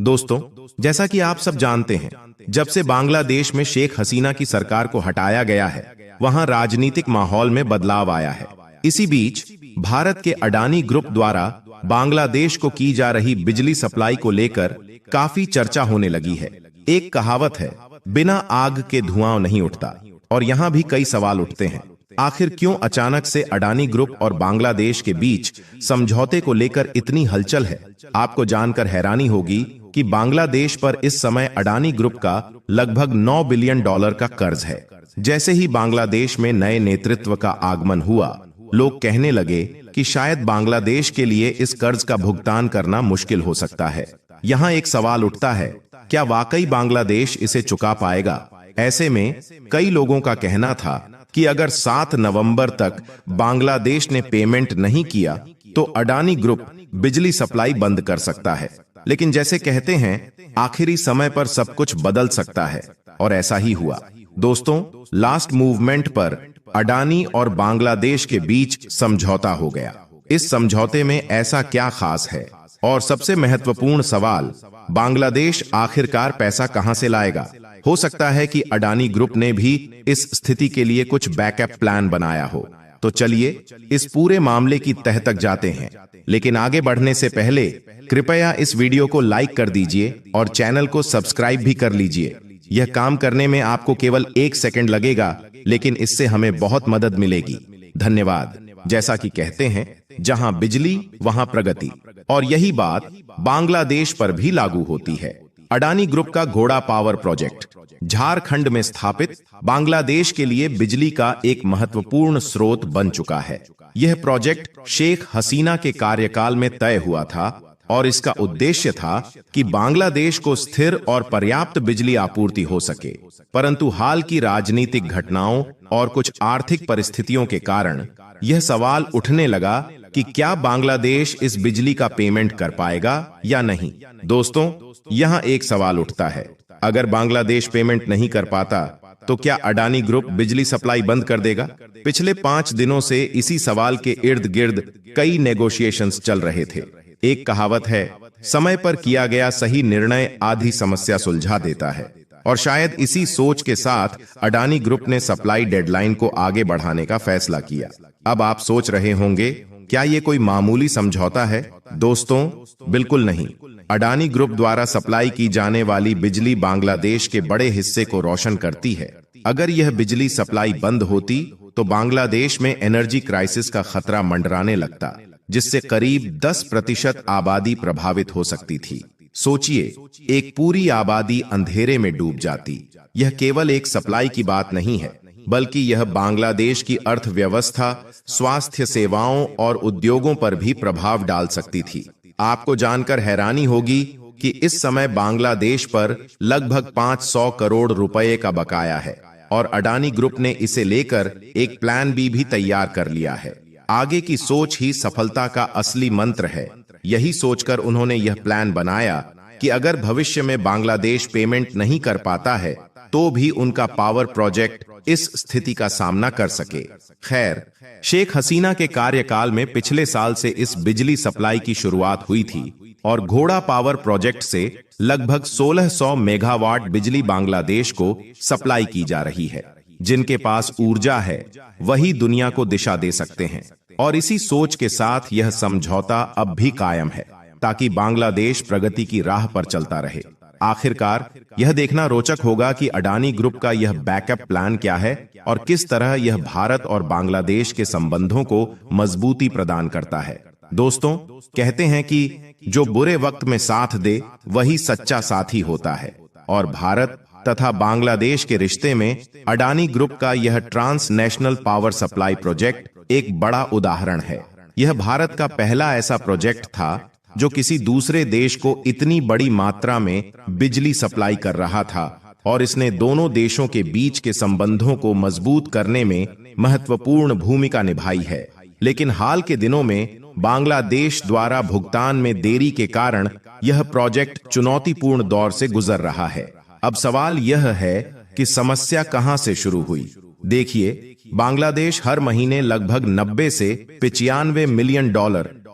दोस्तों, जैसा कि आप सब जानते हैं, जब से बांग्लादेश में शेख हसीना की सरकार को हटाया गया है, वहां राजनीतिक माहौल में बदलाव आया है। इसी बीच भारत के अडानी ग्रुप द्वारा बांग्लादेश को की जा रही बिजली सप्लाई को लेकर काफी चर्चा होने लगी है। एक कहावत है, बिना आग के धुआं नहीं उठता, और यहां भी कई सवाल उठते हैं। आखिर क्यों अचानक से अडानी ग्रुप और बांग्लादेश के बीच समझौते को लेकर इतनी हलचल है? आपको जानकर हैरानी होगी कि बांग्लादेश पर इस समय अडानी ग्रुप का लगभग $9 बिलियन का कर्ज है। जैसे ही बांग्लादेश में नए नेतृत्व का आगमन हुआ, लोग कहने लगे कि शायद बांग्लादेश के लिए इस कर्ज का भुगतान करना मुश्किल हो सकता है। यहाँ एक सवाल उठता है, क्या वाकई बांग्लादेश इसे चुका पाएगा? ऐसे में कई लोगों का कहना था कि अगर 7 नवंबर तक बांग्लादेश ने पेमेंट नहीं किया तो अडानी ग्रुप बिजली सप्लाई बंद कर सकता है। लेकिन जैसे कहते हैं, आखिरी समय पर सब कुछ बदल सकता है, और ऐसा ही हुआ। दोस्तों, लास्ट मूवमेंट पर अडानी और बांग्लादेश के बीच समझौता हो गया। इस समझौते में ऐसा क्या खास है? और सबसे महत्वपूर्ण सवाल, बांग्लादेश आखिरकार पैसा कहां से लाएगा? हो सकता है कि अडानी ग्रुप ने भी इस स्थिति के लिए कुछ बैकअप प्लान बनाया हो। तो चलिए इस पूरे मामले की तह तक जाते हैं। लेकिन आगे बढ़ने से पहले कृपया इस वीडियो को लाइक कर दीजिए और चैनल को सब्सक्राइब भी कर लीजिए। यह काम करने में आपको केवल 1 सेकंड लगेगा, लेकिन इससे हमें बहुत मदद मिलेगी। धन्यवाद। जैसा कि कहते हैं, जहां बिजली वहां प्रगति, और यही बात बांग्लादेश पर भी लागू होती है। अडानी ग्रुप का घोड़ा पावर प्रोजेक्ट झारखंड में स्थापित बांग्लादेश के लिए बिजली का एक महत्वपूर्ण स्रोत बन चुका है। यह प्रोजेक्ट शेख हसीना के कार्यकाल में तय हुआ था और इसका उद्देश्य था कि बांग्लादेश को स्थिर और पर्याप्त बिजली आपूर्ति हो सके। परंतु हाल की राजनीतिक घटनाओं और कुछ आर्थिक परिस्थितियों के कारण यह सवाल उठने लगा कि क्या बांग्लादेश इस बिजली का पेमेंट कर पाएगा या नहीं। दोस्तों, यहां एक सवाल उठता है, अगर बांग्लादेश पेमेंट नहीं कर पाता तो क्या अडानी ग्रुप बिजली सप्लाई बंद कर देगा? पिछले 5 दिनों से इसी सवाल के इर्द गिर्द कई नेगोशिएशंस चल रहे थे। एक कहावत है, समय पर किया गया सही निर्णय आधी समस्या सुलझा देता है, और शायद इसी सोच के साथ अडानी ग्रुप ने सप्लाई डेडलाइन को आगे बढ़ाने का फैसला किया। अब आप सोच रहे होंगे, क्या यह कोई मामूली समझौता है? दोस्तों, बिल्कुल नहीं। अडानी ग्रुप द्वारा सप्लाई की जाने वाली बिजली बांग्लादेश के बड़े हिस्से को रोशन करती है। अगर यह बिजली सप्लाई बंद होती तो बांग्लादेश में एनर्जी क्राइसिस का खतरा मंडराने लगता, जिससे करीब 10% आबादी प्रभावित हो सकती थी। सोचिए, एक पूरी आबादी अंधेरे में डूब जाती। यह केवल एक सप्लाई की बात नहीं है, बल्कि यह बांग्लादेश की अर्थव्यवस्था, स्वास्थ्य सेवाओं और उद्योगों पर भी प्रभाव डाल सकती थी। आपको जानकर हैरानी होगी कि इस समय बांग्लादेश पर लगभग 500 करोड़ रुपए का बकाया है, और अडानी ग्रुप ने इसे लेकर एक प्लान बी भी तैयार कर लिया है। आगे की सोच ही सफलता का असली मंत्र है। यही सोचकर उन्होंने यह प्लान बनाया कि अगर भविष्य में बांग्लादेश पेमेंट नहीं कर पाता है तो भी उनका पावर प्रोजेक्ट इस स्थिति का सामना कर सके। खैर, शेख हसीना के कार्यकाल में पिछले साल से इस बिजली सप्लाई की शुरुआत हुई थी, और घोड़ा पावर प्रोजेक्ट से लगभग 1600 मेगावाट बिजली बांग्लादेश को सप्लाई की जा रही है। जिनके पास ऊर्जा है वही दुनिया को दिशा दे सकते हैं, और इसी सोच के साथ यह समझौता अब भी कायम है, ताकि बांग्लादेश प्रगति की राह पर चलता रहे। आखिरकार यह देखना रोचक होगा कि अडानी ग्रुप का यह बैकअप प्लान क्या है और किस तरह यह भारत और बांग्लादेश के संबंधों को मजबूती प्रदान करता है। दोस्तों, कहते हैं कि जो बुरे वक्त में साथ दे वही सच्चा साथी होता है, और भारत तथा बांग्लादेश के रिश्ते में अडानी ग्रुप का यह ट्रांसनेशनल पावर सप्लाई प्रोजेक्ट एक बड़ा उदाहरण है। यह भारत का पहला ऐसा प्रोजेक्ट था जो किसी दूसरे देश को इतनी बड़ी मात्रा में बिजली सप्लाई कर रहा था, और इसने दोनों देशों के बीच के संबंधों को मजबूत करने में महत्वपूर्ण भूमिका निभाई है। लेकिन हाल के दिनों में बांग्लादेश द्वारा भुगतान में देरी के कारण यह प्रोजेक्ट चुनौतीपूर्ण दौर से गुजर रहा है। अब सवाल यह है कि समस्या कहां से शुरू हुई। देखिए, बांग्लादेश हर महीने लगभग 90 से $95 मिलियन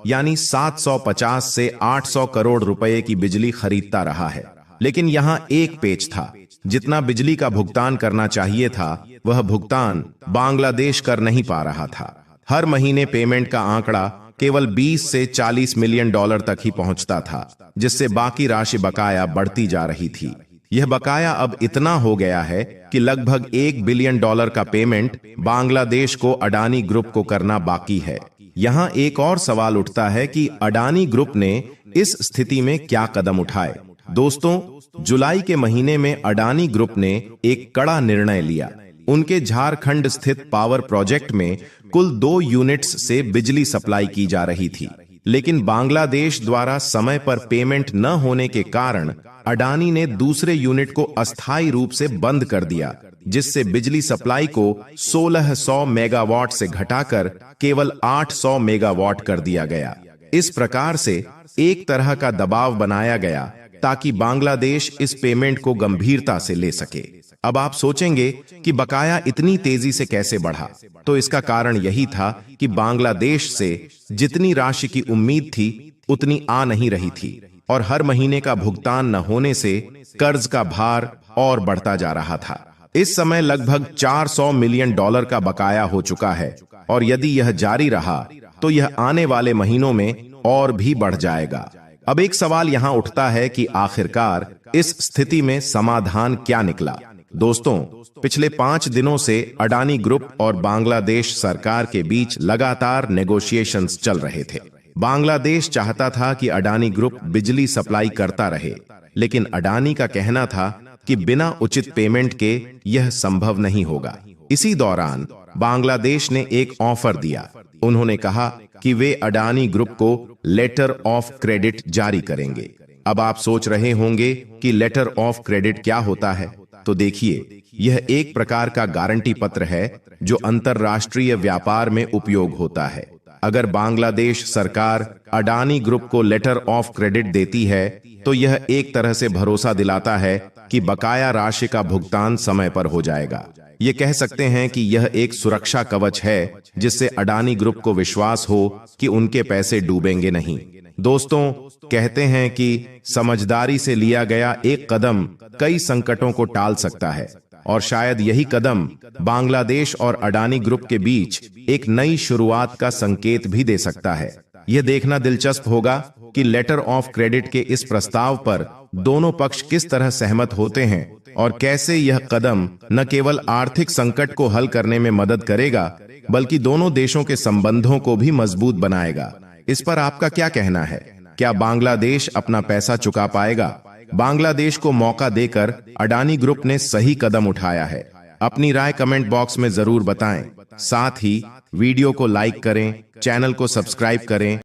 यानी 750 से 800 करोड़ रुपए की बिजली खरीदता रहा है। लेकिन यहाँ एक पेच था, जितना बिजली का भुगतान करना चाहिए था वह भुगतान बांग्लादेश कर नहीं पा रहा था। हर महीने पेमेंट का आंकड़ा केवल 20 से 40 मिलियन डॉलर तक ही पहुंचता था, जिससे बाकी राशि बकाया बढ़ती जा रही थी। यह बकाया अब इतना हो गया है कि लगभग $1 बिलियन का पेमेंट बांग्लादेश को अडानी ग्रुप को करना बाकी है। यहाँ एक और सवाल उठता है कि अडानी ग्रुप ने इस स्थिति में क्या कदम उठाए। दोस्तों, जुलाई के महीने में अडानी ग्रुप ने एक कड़ा निर्णय लिया। उनके झारखंड स्थित पावर प्रोजेक्ट में कुल 2 यूनिट्स से बिजली सप्लाई की जा रही थी, लेकिन बांग्लादेश द्वारा समय पर पेमेंट न होने के कारण अडानी ने दूसरे यूनिट को अस्थायी रूप से बंद कर दिया, जिससे बिजली सप्लाई को 1600 मेगावाट से घटाकर केवल 800 मेगावाट कर दिया गया। इस प्रकार से एक तरह का दबाव बनाया गया ताकि बांग्लादेश इस पेमेंट को गंभीरता से ले सके। अब आप सोचेंगे कि बकाया इतनी तेजी से कैसे बढ़ा, तो इसका कारण यही था कि बांग्लादेश से जितनी राशि की उम्मीद थी उतनी आ नहीं रही थी, और हर महीने का भुगतान न होने से कर्ज का भार और बढ़ता जा रहा था। इस समय लगभग $400 मिलियन का बकाया हो चुका है, और यदि यह जारी रहा तो यह आने वाले महीनों में और भी बढ़ जाएगा। अब एक सवाल यहां उठता है कि आखिरकार इस स्थिति में समाधान क्या निकला। दोस्तों, पिछले 5 दिनों से अडानी ग्रुप और बांग्लादेश सरकार के बीच लगातार नेगोशिएशंस चल रहे थे। बांग्लादेश चाहता था कि अडानी ग्रुप बिजली सप्लाई करता रहे, लेकिन अडानी का कहना था कि बिना उचित पेमेंट के यह संभव नहीं होगा। इसी दौरान बांग्लादेश ने एक ऑफर दिया। उन्होंने कहा कि वे अडानी ग्रुप को लेटर ऑफ क्रेडिट जारी करेंगे। अब आप सोच रहे होंगे कि लेटर ऑफ क्रेडिट क्या होता है, तो देखिए, यह एक प्रकार का गारंटी पत्र है जो अंतरराष्ट्रीय व्यापार में उपयोग होता है। अगर बांग्लादेश सरकार अडानी ग्रुप को लेटर ऑफ क्रेडिट देती है, तो यह एक तरह से भरोसा दिलाता है कि बकाया राशि का भुगतान समय पर हो जाएगा। ये कह सकते हैं कि यह एक सुरक्षा कवच है जिससे अडानी ग्रुप को विश्वास हो कि उनके पैसे डूबेंगे नहीं। दोस्तों, कहते हैं कि समझदारी से लिया गया एक कदम कई संकटों को टाल सकता है, और शायद यही कदम बांग्लादेश और अडानी ग्रुप के बीच एक नई शुरुआत का संकेत भी दे सकता है। यह देखना दिलचस्प होगा कि लेटर ऑफ क्रेडिट के इस प्रस्ताव पर दोनों पक्ष किस तरह सहमत होते हैं, और कैसे यह कदम न केवल आर्थिक संकट को हल करने में मदद करेगा, बल्कि दोनों देशों के संबंधों को भी मजबूत बनाएगा। इस पर आपका क्या कहना है? क्या बांग्लादेश अपना पैसा चुका पाएगा? बांग्लादेश को मौका देकर अडानी ग्रुप ने सही कदम उठाया है। अपनी राय कमेंट बॉक्स में जरूर बताएं। साथ ही वीडियो को लाइक करें, चैनल को सब्सक्राइब करें